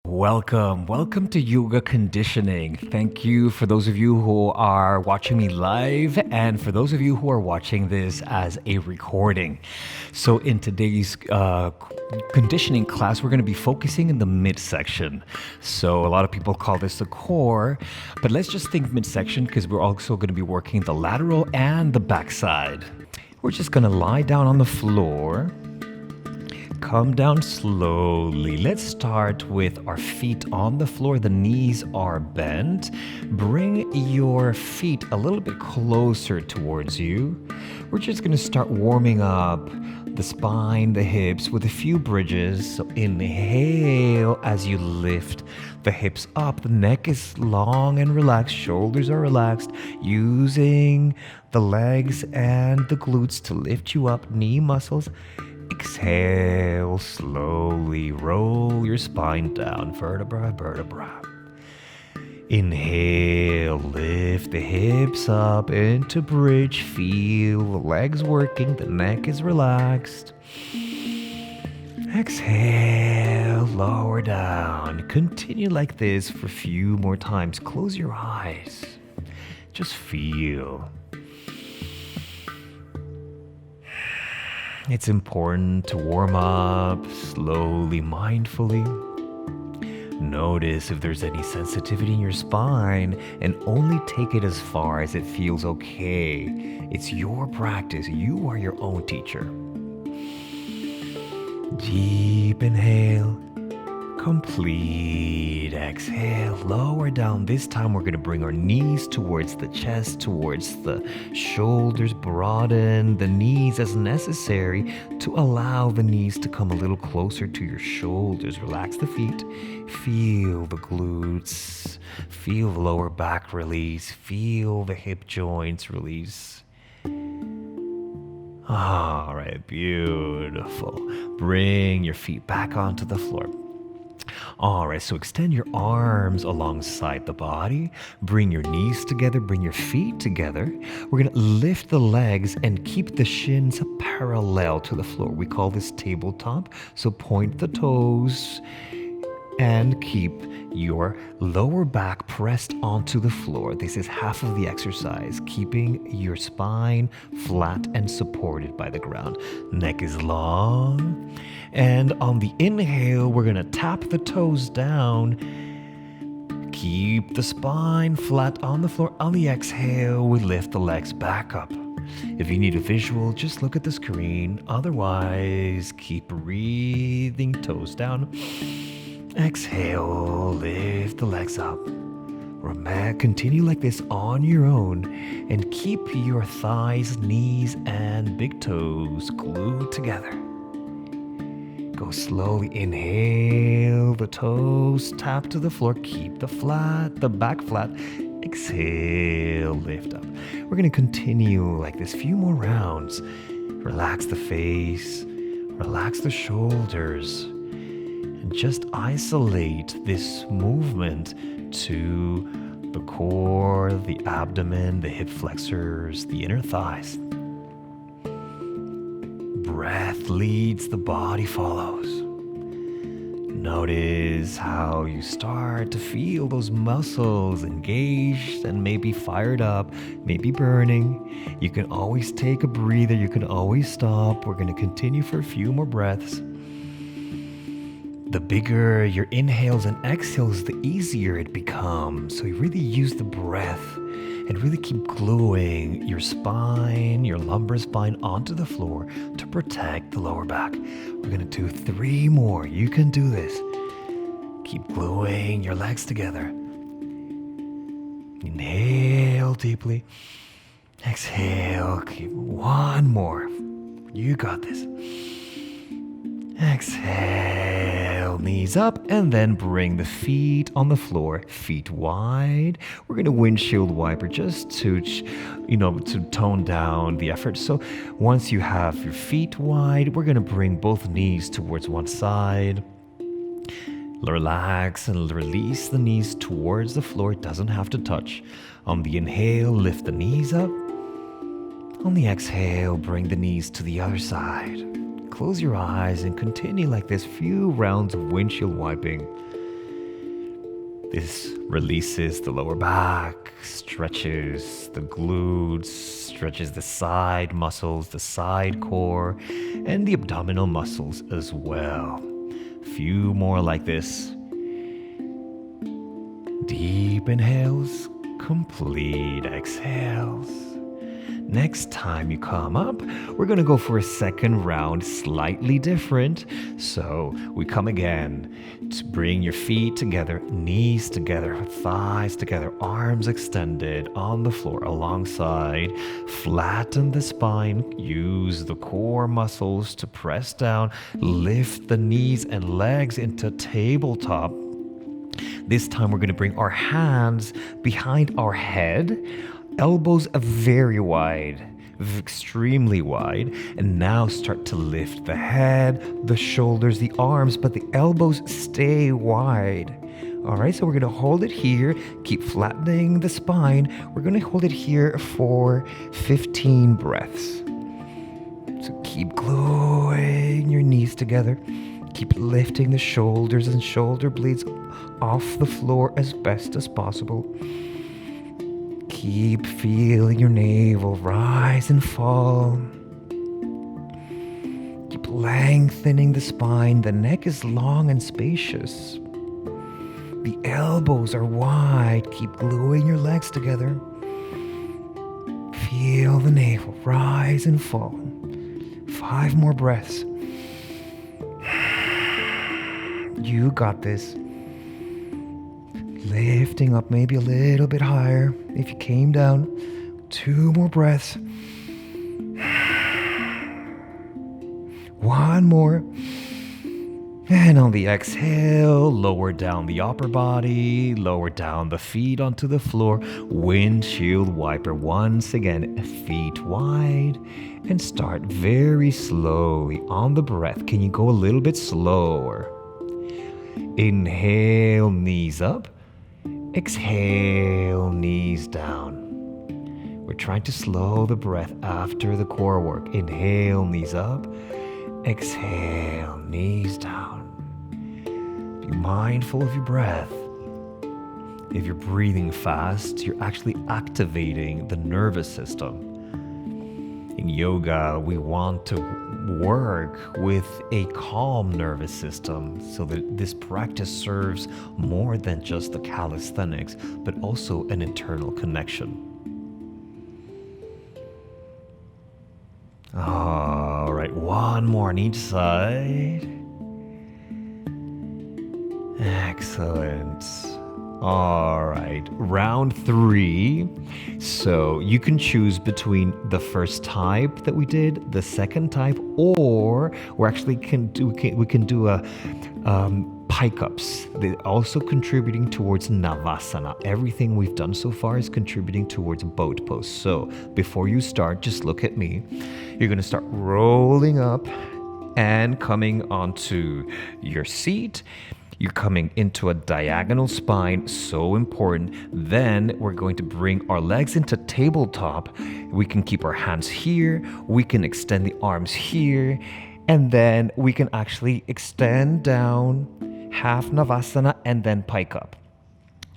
Welcome to yoga conditioning. Thank you for those of you who are watching me live and for those of you who are watching this as a recording. So in today's conditioning class, we're going to be focusing in the midsection. So a lot of people call this the core, but let's just think midsection because we're also going to be working the lateral and the backside. We're just going to lie down on the floor. Come down slowly. Let's start with our feet on the floor. The knees are bent. Bring your feet a little bit closer towards you. We're just going to start warming up the spine, the hips with a few bridges. So inhale as you lift the hips up. The neck is long and relaxed. Shoulders are relaxed. Using the legs and the glutes to lift you up. Knee muscles. Exhale, slowly roll your spine down, vertebra, vertebra. Inhale, lift the hips up into bridge. Feel the legs working, the neck is relaxed. Exhale, lower down. Continue like this for a few more times. Close your eyes. Just feel. It's important to warm up slowly, mindfully. Notice if there's any sensitivity in your spine and only take it as far as it feels okay. It's your practice. You are your own teacher. Deep inhale. Complete exhale. Lower down. This time we're going to bring our knees towards the chest, towards the shoulders. Broaden the knees as necessary to allow the knees to come a little closer to your shoulders. Relax the feet. Feel the glutes. Feel the lower back release. Feel the hip joints release. All right, beautiful. Bring your feet back onto the floor. All right, so extend your arms alongside the body. Bring your knees together, bring your feet together. We're going to lift the legs and keep the shins parallel to the floor. We call this tabletop. So point the toes and keep your lower back pressed onto the floor. This is half of the exercise, keeping your spine flat and supported by the ground. Neck is long. And on the inhale, we're going to tap the toes down. Keep the spine flat on the floor. On the exhale, we lift the legs back up. If you need a visual, just look at the screen. Otherwise, keep breathing, toes down. Exhale, lift the legs up. Continue like this on your own and keep your thighs, knees, and big toes glued together. Go slowly. Inhale, the toes tap to the floor. Keep the back flat. Exhale, lift up. We're going to continue like this. Few more rounds. Relax the face. Relax the shoulders. And just isolate this movement to the core, the abdomen, the hip flexors, the inner thighs. Breath leads, the body follows. Notice how you start to feel those muscles engaged and maybe fired up, maybe burning. You can always take a breather. You can always stop. We're going to continue for a few more breaths. The bigger your inhales and exhales, the easier it becomes. So you really use the breath and really keep gluing your spine, your lumbar spine onto the floor to protect the lower back. We're going to do 3 more. You can do this. Keep gluing your legs together. Inhale deeply. Exhale. Keep 1 more. You got this. Exhale, knees up, and then bring the feet on the floor, feet wide. We're going to windshield wiper just to tone down the effort. So once you have your feet wide, we're going to bring both knees towards one side. Relax and release the knees towards the floor. It doesn't have to touch. On the inhale, lift the knees up. On the exhale, bring the knees to the other side. Close your eyes and continue like this. Few rounds of windshield wiping. This releases the lower back, stretches the glutes, stretches the side muscles, the side core, and the abdominal muscles as well. Few more like this. Deep inhales, complete exhales. Next time you come up, we're going to go for a second round, slightly different. So we come again to bring your feet together, knees together, thighs together, arms extended on the floor alongside. Flatten the spine, use the core muscles to press down, lift the knees and legs into tabletop. This time we're going to bring our hands behind our head. Elbows are very wide, extremely wide. And now start to lift the head, the shoulders, the arms, but the elbows stay wide. All right, so we're going to hold it here. Keep flattening the spine. We're going to hold it here for 15 breaths. So keep gluing your knees together. Keep lifting the shoulders and shoulder blades off the floor as best as possible. Keep feeling your navel rise and fall. Keep lengthening the spine. The neck is long and spacious. The elbows are wide. Keep gluing your legs together. Feel the navel rise and fall. 5 more breaths. You got this. Lifting up maybe a little bit higher. If you came down, 2 more breaths. 1 more. And on the exhale, lower down the upper body, lower down the feet onto the floor. Windshield wiper once again, feet wide. And start very slowly on the breath. Can you go a little bit slower? Inhale, knees up. Exhale, knees down. We're trying to slow the breath after the core work. Inhale, knees up. Exhale, knees down. Be mindful of your breath. If you're breathing fast, you're actually activating the nervous system. In yoga, we want to work with a calm nervous system so that this practice serves more than just the calisthenics, but also an internal connection. All right, 1 more on each side. Excellent. All right, round 3. So you can choose between the first type that we did, the second type, or we can do a pike ups. They're also contributing towards navasana. Everything we've done so far is contributing towards boat pose. So before you start, just look at me. You're going to start rolling up and coming onto your seat. You're coming into a diagonal spine, so important. Then we're going to bring our legs into tabletop. We can keep our hands here. We can extend the arms here. And then we can actually extend down, half navasana, and then pike up.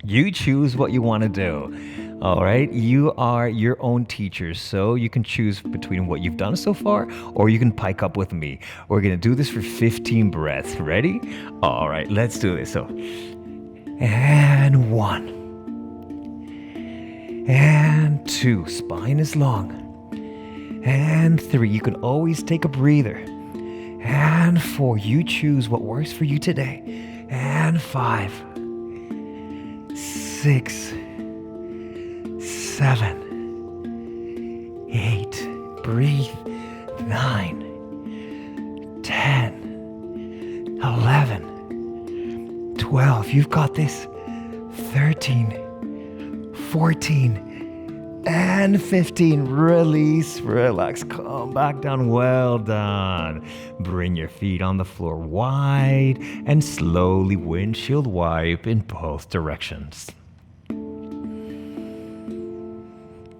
You choose what you want to do. All right, you are your own teacher, so you can choose between what you've done so far, or you can pike up with me. We're gonna do this for 15 breaths. Ready? All right, let's do this. So, and 1, and 2, spine is long, and 3, you can always take a breather, and 4, you choose what works for you today, and 5, 6, 7, 8, breathe, 9, 10, 11, 12, you've got this, 13, 14, and 15, release, relax, come back down, well done. Bring your feet on the floor wide and slowly windshield wipe in both directions.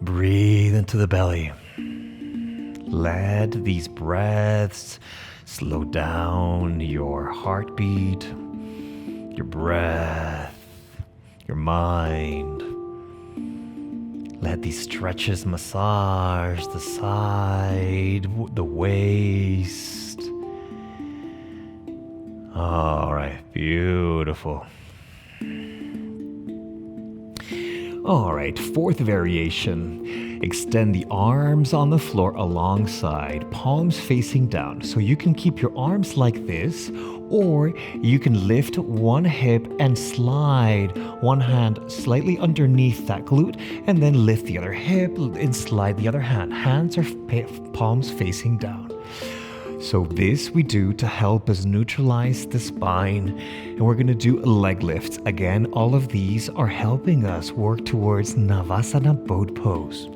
Breathe into the belly. Let these breaths slow down your heartbeat, your breath. your mind. Let these stretches massage the side, the waist. All right, beautiful. All right, fourth variation. Extend the arms on the floor alongside, palms facing down. So you can keep your arms like this, or you can lift one hip and slide one hand slightly underneath that glute, and then lift the other hip and slide the other hand. Hands are palms facing down. So this we do to help us neutralize the spine, and we're going to do leg lifts. Again, all of these are helping us work towards Navasana boat pose.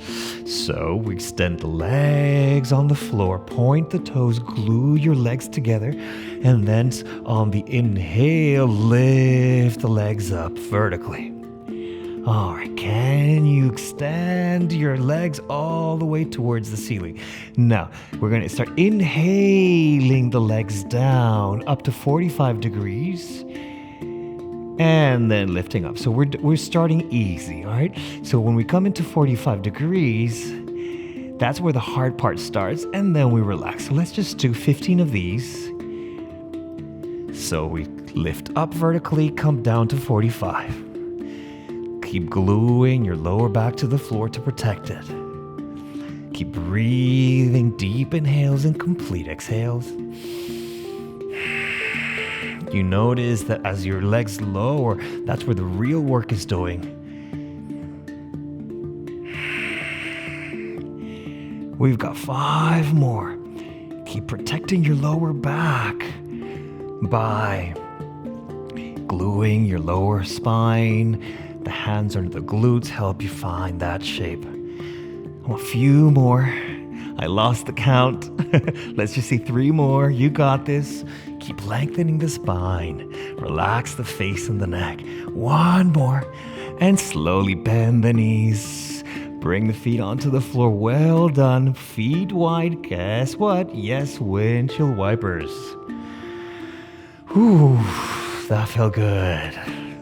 So we extend the legs on the floor, point the toes, glue your legs together, and then on the inhale, lift the legs up vertically. All right, can you extend your legs all the way towards the ceiling? Now, we're going to start inhaling the legs down up to 45 degrees and then lifting up. So we're starting easy, all right? So when we come into 45 degrees, that's where the hard part starts, and then we relax. So let's just do 15 of these. So we lift up vertically, come down to 45. Keep gluing your lower back to the floor to protect it. Keep breathing deep inhales and complete exhales. You notice that as your legs lower, that's where the real work is doing. We've got 5 more. Keep protecting your lower back by gluing your lower spine. The hands under the glutes help you find that shape. A few more. I lost the count. Let's just say 3 more. You got this. Keep lengthening the spine. Relax the face and the neck. 1 more. And slowly bend the knees. Bring the feet onto the floor. Well done. Feet wide. Guess what? Yes, windshield wipers. Whew, that felt good.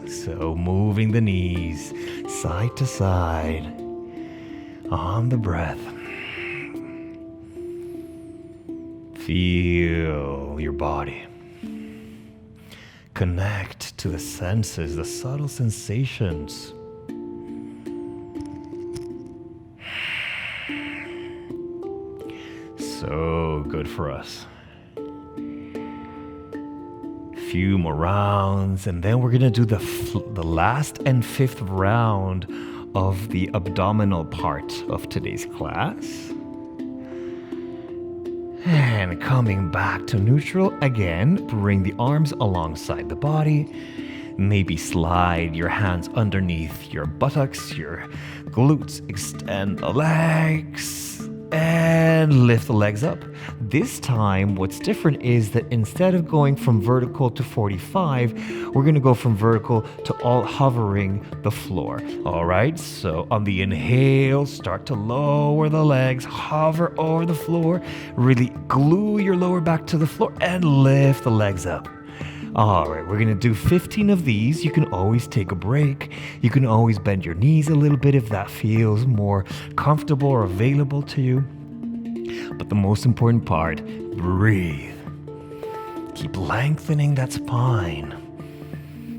So moving the knees side to side on the breath. Feel your body. Connect to the senses, the subtle sensations. So good for us. Few more rounds, and then we're gonna do the last and 5th round of the abdominal part of today's class. And coming back to neutral again, bring the arms alongside the body. Maybe slide your hands underneath your buttocks, your glutes, extend the legs, and lift the legs up. This time, what's different is that instead of going from vertical to 45, we're going to go from vertical to all hovering the floor. All right, so on the inhale, start to lower the legs, hover over the floor, really glue your lower back to the floor and lift the legs up. All right, we're going to do 15 of these. You can always take a break. You can always bend your knees a little bit if that feels more comfortable or available to you. But the most important part, breathe. Keep lengthening that spine.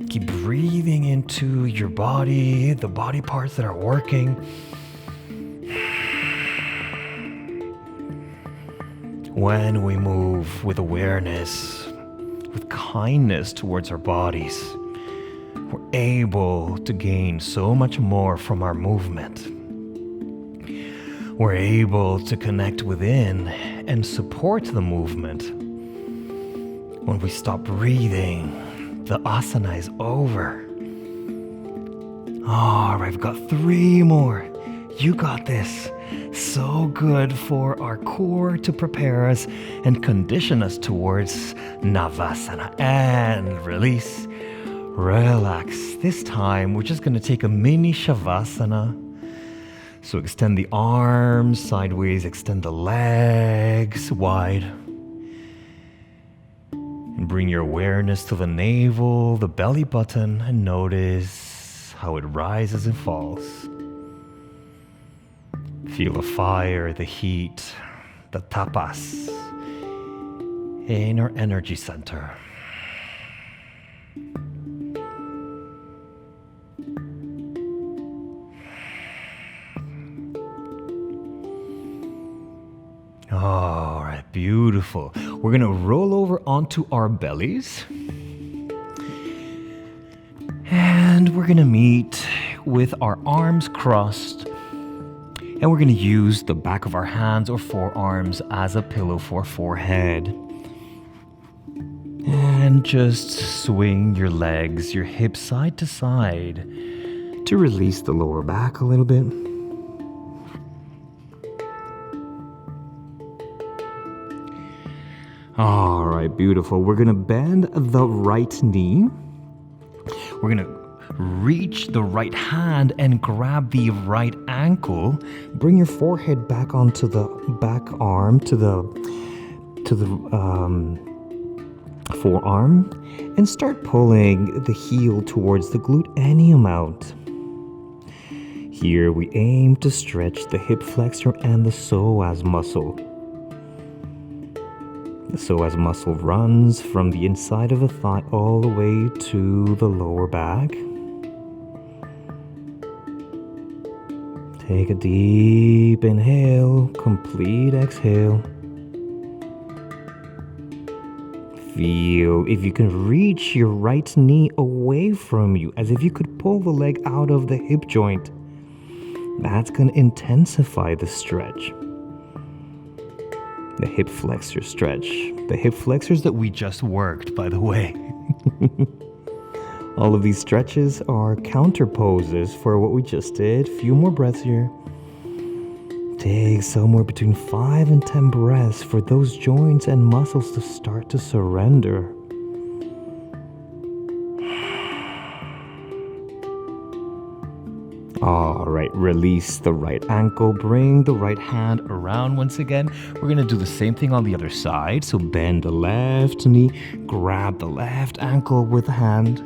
Keep breathing into your body, the body parts that are working. When we move with awareness, with kindness towards our bodies, we're able to gain so much more from our movement. We're able to connect within and support the movement. When we stop breathing, the asana is over. All right, I've got 3 more. You got this. So good for our core to prepare us and condition us towards Navasana. And release. Relax. This time, we're just going to take a mini Shavasana. So extend the arms sideways, extend the legs wide. And bring your awareness to the navel, the belly button, and notice how it rises and falls. Feel the fire, the heat, the tapas in our energy center. All right, beautiful. We're gonna roll over onto our bellies. And we're gonna meet with our arms crossed. And we're gonna use the back of our hands or forearms as a pillow for forehead. And just swing your legs, your hips side to side to release the lower back a little bit. All right, beautiful. We're gonna bend the right knee. We're gonna reach the right hand and grab the right ankle. Bring your forehead back onto the back arm, to the forearm, and start pulling the heel towards the glute any amount. Here we aim to stretch the hip flexor and the psoas muscle. The psoas muscle runs from the inside of the thigh all the way to the lower back. Take a deep inhale, complete exhale. Feel if you can reach your right knee away from you, as if you could pull the leg out of the hip joint. That's going to intensify the stretch. The hip flexor stretch. The hip flexors that we just worked, by the way. All of these stretches are counter poses for what we just did. Few more breaths here. Take somewhere between 5 and 10 breaths for those joints and muscles to start to surrender. All right, release the right ankle, bring the right hand around once again. We're gonna do the same thing on the other side. So bend the left knee, grab the left ankle with the hand.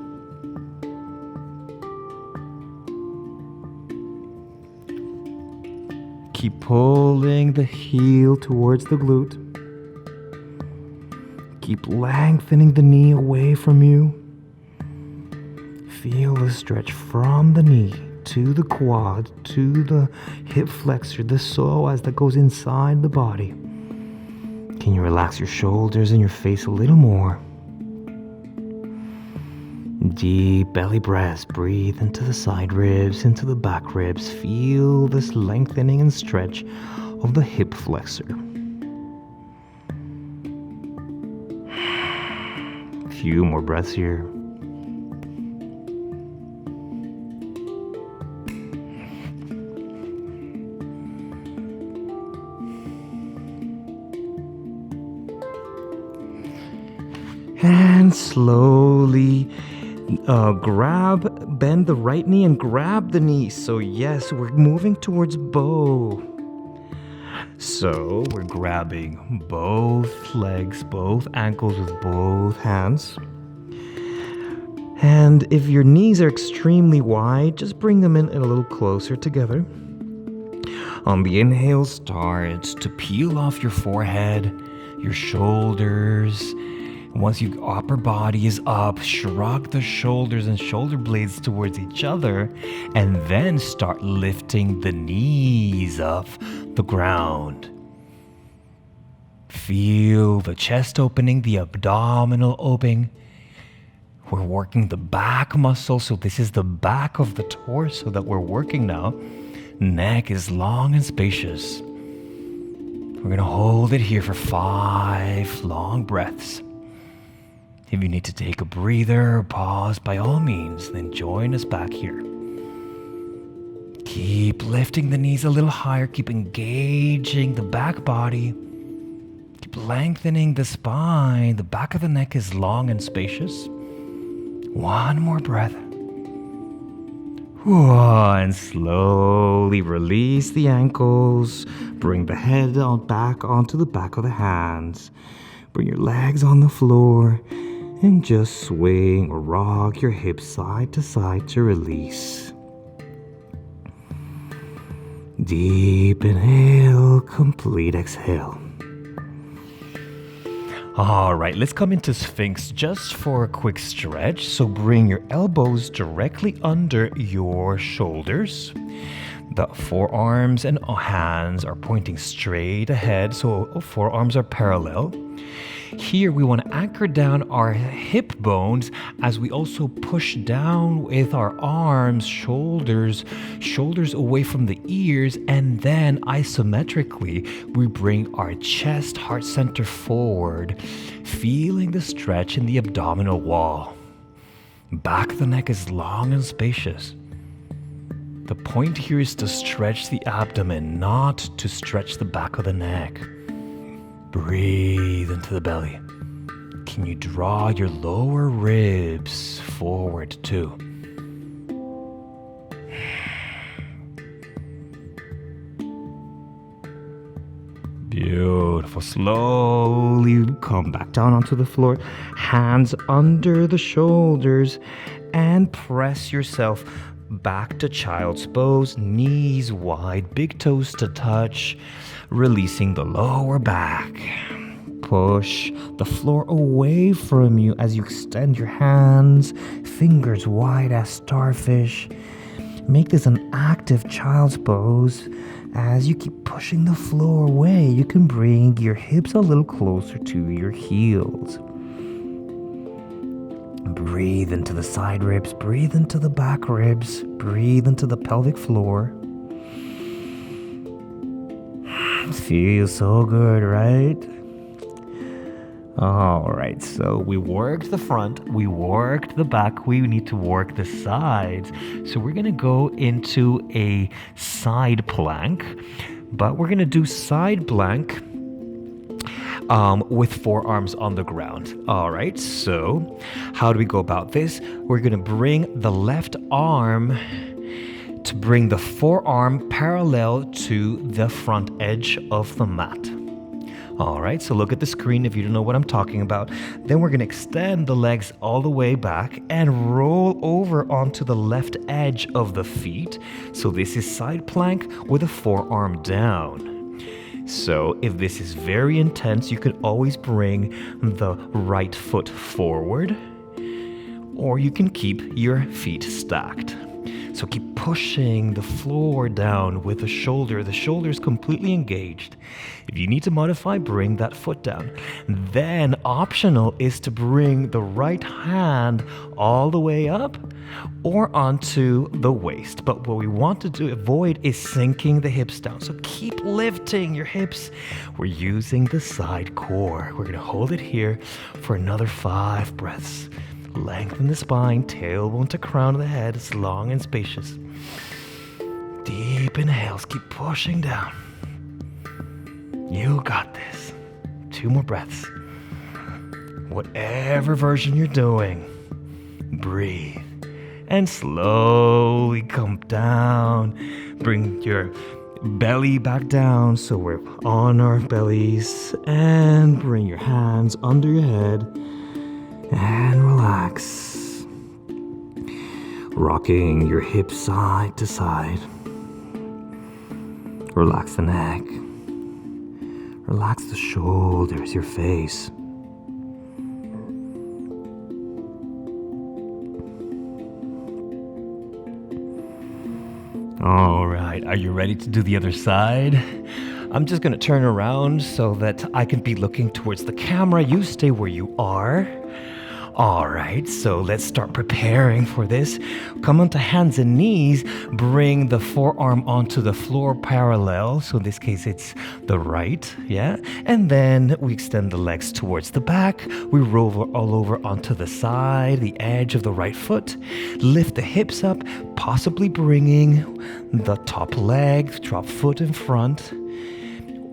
Keep pulling the heel towards the glute. Keep lengthening the knee away from you. Feel the stretch from the knee to the quad, to the hip flexor, the psoas that goes inside the body. Can you relax your shoulders and your face a little more? Deep belly breaths. Breathe into the side ribs, into the back ribs. Feel this lengthening and stretch of the hip flexor. Few more breaths here. And slowly bend the right knee and grab the knee. So yes, we're moving towards bow. So we're grabbing both legs, both ankles with both hands. And if your knees are extremely wide, just bring them in a little closer together. On the inhale, start to peel off your forehead, your shoulders. Once your upper body is up, shrug the shoulders and shoulder blades towards each other, and then start lifting the knees off the ground. Feel the chest opening, the abdominal opening. We're working the back muscle, so this is the back of the torso that we're working now. Neck is long and spacious. We're gonna hold it here for 5 long breaths. If you need to take a breather, pause by all means, then join us back here. Keep lifting the knees a little higher, keep engaging the back body. Keep lengthening the spine. The back of the neck is long and spacious. 1 more breath. And slowly release the ankles. Bring the head back onto the back of the hands. Bring your legs on the floor. And just swing or rock your hips side to release. Deep inhale, complete exhale. All right, let's come into Sphinx just for a quick stretch. So bring your elbows directly under your shoulders. The forearms and hands are pointing straight ahead, so forearms are parallel. Here we want to anchor down our hip bones as we also push down with our arms, shoulders away from the ears, and then isometrically we bring our chest, heart center forward, feeling the stretch in the abdominal wall. Back of the neck is long and spacious. The point here is to stretch the abdomen, not to stretch the back of the neck. Breathe into the belly. Can you draw your lower ribs forward too? Beautiful. Slowly come back down onto the floor. Hands under the shoulders and press yourself back to child's pose. Knees wide, big toes to touch. Releasing the lower back. Push the floor away from you as you extend your hands, fingers wide as starfish. Make this an active child's pose. As you keep pushing the floor away, you can bring your hips a little closer to your heels. Breathe into the side ribs, breathe into the back ribs, breathe into the pelvic floor. Feels so good, right? All right, so we worked the front, we worked the back, we need to work the sides. So we're gonna go into a side plank, but we're gonna do side plank with forearms on the ground. All right, so how do we go about this? We're gonna bring the left arm to bring the forearm parallel to the front edge of the mat. All right, so look at the screen if you don't know what I'm talking about. Then we're gonna extend the legs all the way back and roll over onto the left edge of the feet. So this is side plank with a forearm down. So if this is very intense, you can always bring the right foot forward, or you can keep your feet stacked. So keep pushing the floor down with the shoulder. The shoulder is completely engaged. If you need to modify, bring that foot down. Then optional is to bring the right hand all the way up or onto the waist. But what we want to avoid is sinking the hips down. So keep lifting your hips. We're using the side core. We're going to hold it here for another 5 breaths. Lengthen the spine, tailbone to crown of the head. It's long and spacious. Deep inhales, keep pushing down. You got this. 2 more breaths. Whatever version you're doing, breathe. And slowly come down. Bring your belly back down so we're on our bellies. And bring your hands under your head. And relax. Rocking your hips side to side. Relax the neck. Relax the shoulders, your face. All right, are you ready to do the other side? I'm just gonna turn around so that I can be looking towards the camera. You stay where you are. All right, so let's start preparing for this. Come onto hands and knees, bring the forearm onto the floor parallel. So in this case, it's the right, yeah? And then we extend the legs towards the back. We roll all over onto the side, the edge of the right foot. Lift the hips up, possibly bringing the top leg, top foot in front.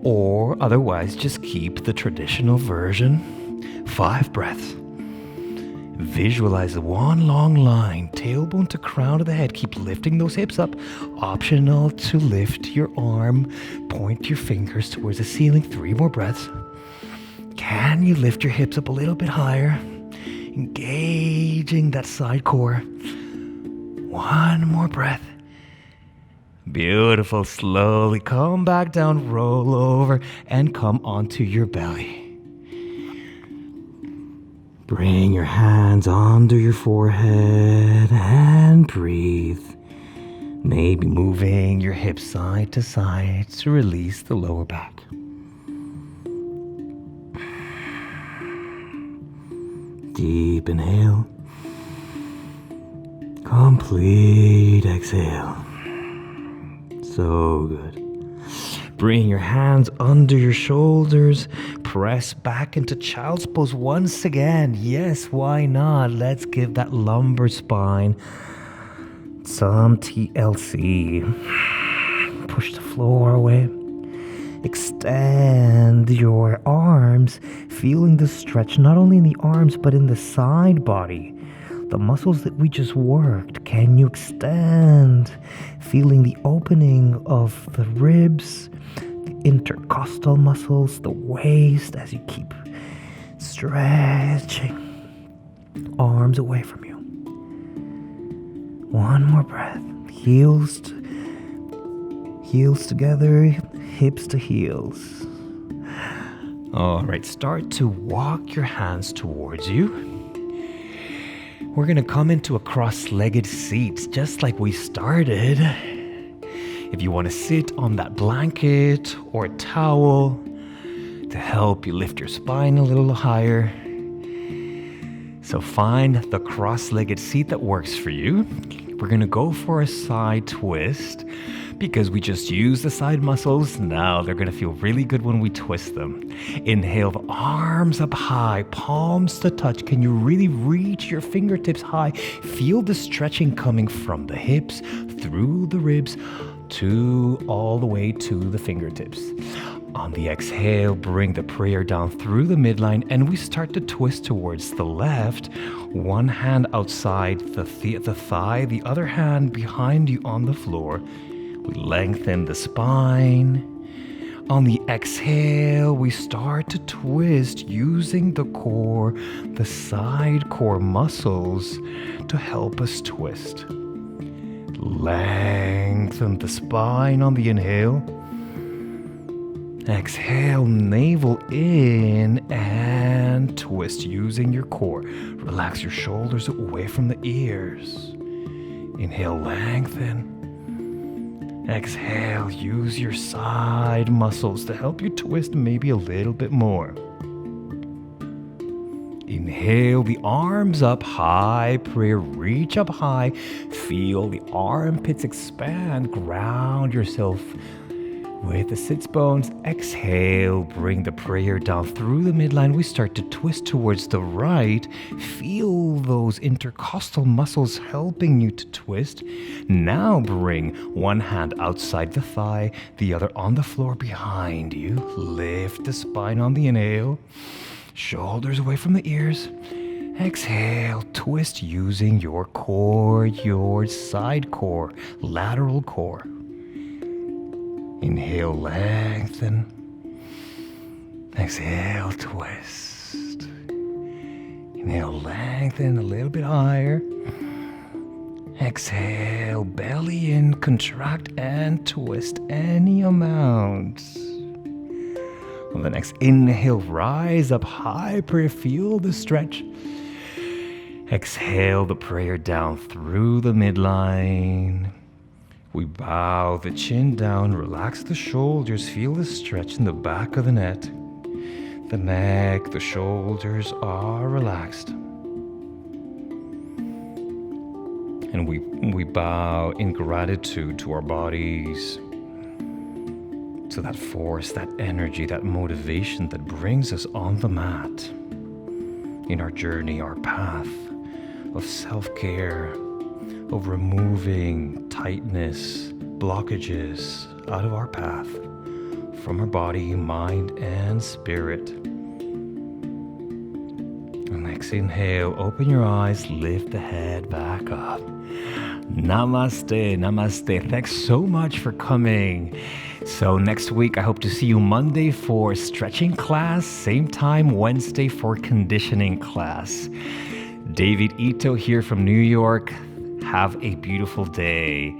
Or otherwise, just keep the traditional version. 5 breaths. Visualize one long line, tailbone to crown of the head. Keep lifting those hips up. Optional to lift your arm. Point your fingers towards the ceiling. 3 more breaths. Can you lift your hips up a little bit higher? Engaging that side core. 1 more breath. Beautiful. Slowly come back down, roll over, and come onto your belly. Bring your hands under your forehead and breathe. Maybe moving your hips side to side to release the lower back. Deep inhale. Complete exhale. So good. Bring your hands under your shoulders. Press back into child's pose once again. Yes, why not? Let's give that lumbar spine some TLC. Push the floor away. Extend your arms, feeling the stretch not only in the arms but in the side body. The muscles that we just worked, can you extend? Feeling the opening of the ribs, the intercostal muscles, the waist as you keep stretching. Arms away from you. One more breath. Heels together, hips to heels. All right, start to walk your hands towards you. We're going to come into a cross-legged seat, just like we started. If you want to sit on that blanket or a towel to help you lift your spine a little higher. So find the cross-legged seat that works for you. We're going to go for a side twist because we just used the side muscles. Now they're going to feel really good when we twist them. Inhale, the arms up high, palms to touch. Can you really reach your fingertips high? Feel the stretching coming from the hips, through the ribs, to all the way to the fingertips. On the exhale, bring the prayer down through the midline and we start to twist towards the left. One hand outside the thigh, the other hand behind you on the floor. We lengthen the spine. On the exhale, we start to twist using the core, the side core muscles to help us twist. Lengthen the spine on the inhale. Exhale, navel in and twist using your core. Relax your shoulders away from the ears. Inhale, lengthen. Exhale, use your side muscles to help you twist maybe a little bit more. Inhale, the arms up high, prayer, reach up high. Feel the armpits expand, ground yourself with the sits bones. Exhale, bring the prayer down through the midline. We start to twist towards the right. Feel those intercostal muscles helping you to twist. Now bring one hand outside the thigh, the other on the floor behind you. Lift the spine on the inhale. Shoulders away from the ears. Exhale, twist using your core, your side core, lateral core. Inhale, lengthen. Exhale, twist. Inhale, lengthen a little bit higher. Exhale, belly in, contract and twist any amount. On the next inhale, rise up high, prayer, feel the stretch. Exhale the prayer down through the midline. We bow the chin down, relax the shoulders, feel the stretch in the back of the neck. The neck, the shoulders are relaxed. And we bow in gratitude to our bodies, to that force, that energy, that motivation that brings us on the mat in our journey, our path of self-care, of removing tightness, blockages out of our path from our body, mind, and spirit. And next inhale, open your eyes, lift the head back up. Namaste, namaste. Thanks so much for coming. So next week, I hope to see you Monday for stretching class, same time Wednesday for conditioning class. David Ito here from New York. Have a beautiful day.